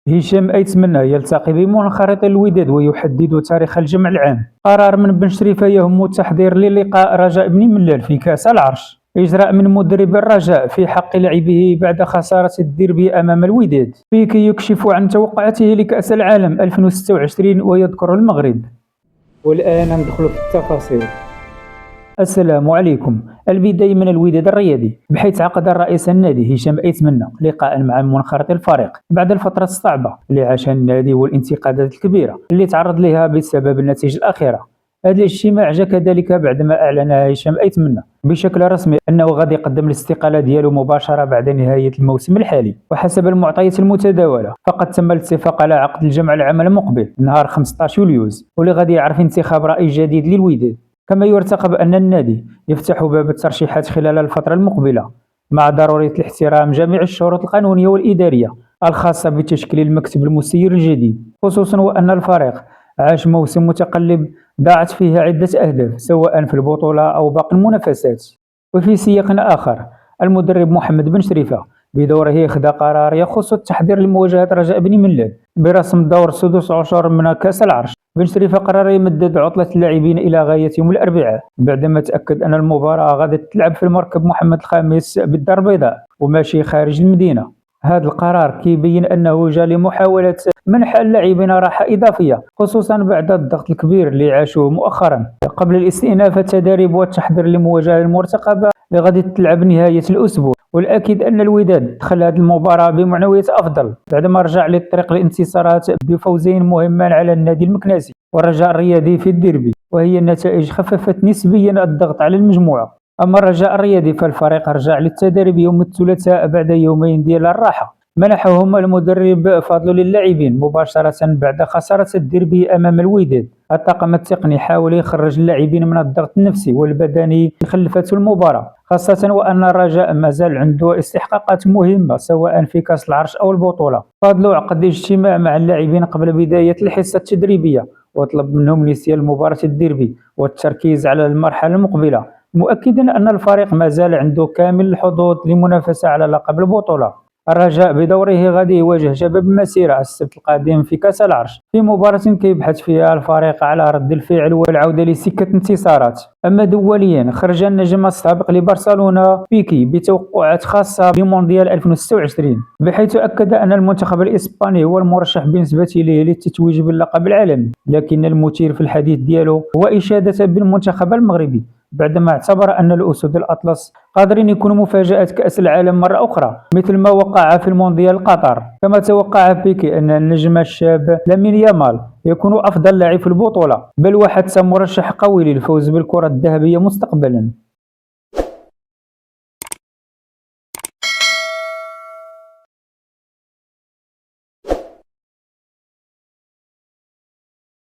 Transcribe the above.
هشام أيتمنى يلتقي بمنخرط الوداد ويحدد تاريخ الجمع العام. قرار من بن شريفة يهم التحضير للقاء رجاء بن ملال في كأس العرش. إجراء من مدرب الرجاء في حق لاعبه بعد خسارة الديربي أمام الوداد. بيكي يكشف عن توقعاته لكأس العالم 2026 ويذكر المغرب. والآن ندخل في التفاصيل. السلام عليكم. البداية من الوداد الرياضي، بحيث عقد الرئيس النادي هشام أيتمنى لقاء مع منخرط الفريق بعد الفترة الصعبة اللي عاشها النادي والانتقادات الكبيرة اللي تعرض لها بسبب النتائج الأخيرة. هذا الاجتماع جاء كذلك بعدما أعلن هشام أيتمنى بشكل رسمي أنه غادي يقدم الاستقالة ديالو مباشرة بعد نهاية الموسم الحالي. وحسب المعطيات المتداولة فقد تم الاتفاق على عقد الجمع العام المقبل نهار 15 يوليوز، واللي غادي يعرف انتخاب رئيس جديد للوداد. كما يرتقب أن النادي يفتح باب الترشيحات خلال الفترة المقبلة، مع ضرورة احترام جميع الشروط القانونية والإدارية الخاصة بتشكيل المكتب المسير الجديد، خصوصا وأن الفريق عاش موسم متقلب ضاعت فيه عدة أهداف سواء في البطولة أو باقي المنافسات. وفي سياق آخر، المدرب محمد بن شريفة بدوره أخذ قرار يخص التحضير لمواجهة رجاء بن ملال برسم دور سدس عشر من كأس العرش. بن شريفة قرر يمدد عطلة اللاعبين إلى غاية يوم الأربعاء بعدما تأكد أن المباراة غادي تلعب في المركب محمد الخامس بالدار البيضاء وماشي خارج المدينة. هذا القرار كيبين أنه جاء لمحاولة منح اللاعبين راحة إضافية، خصوصا بعد الضغط الكبير اللي عاشوه مؤخرا قبل الاستئناف التدريب والتحضير لمواجهة المرتقبة اللي غادي تلعب نهاية الأسبوع. والأكيد أن الوداد دخل هذه المباراة بمعنويات أفضل بعدما رجع للطريق الانتصارات بفوزين مهمان على النادي المكناسي والرجاء الرياضي في الديربي، وهي النتائج خففت نسبيا الضغط على المجموعة. أما الرجاء الرياضي فالفريق رجع للتدريب يوم الثلاثاء بعد يومين ديال الراحة منحهم المدرب فضل للاعبين مباشرة بعد خسارة الديربي أمام الوداد. الطاقم التقني حاول يخرج اللاعبين من الضغط النفسي والبدني اللي خلفته المباراة، خاصة وأن الرجاء مازال عنده استحقاقات مهمة سواء في كأس العرش أو البطولة. فضل عقد اجتماع مع اللاعبين قبل بداية الحصة التدريبية وطلب منهم نسيان مباراة الديربي والتركيز على المرحلة المقبلة، مؤكدا أن الفريق مازال عنده كامل الحظوظ للمنافسة على لقب البطولة. الرجاء بدوره غادي يواجه شباب المسيرة السبت القادم في كأس العرش في مباراة كيبحث فيها الفريق على رد الفعل والعودة لسكة انتصارات. أما دوليا، خرج النجم السابق لبرشلونة بيكي بتوقعات خاصة بمونديال 2026، بحيث أكد أن المنتخب الإسباني هو المرشح بالنسبة له للتتويج باللقب العالمي. لكن المثير في الحديث ديالو هو إشادة بالمنتخب المغربي بعدما اعتبر أن الأسود الأطلس قادرين يكونوا مفاجأة كأس العالم مرة أخرى مثل ما وقع في المونديال قطر. كما توقع بيكي أن النجم الشاب لامين يامال يكون أفضل لاعب في البطولة، بل وحتى مرشح قوي للفوز بالكرة الذهبية مستقبلا.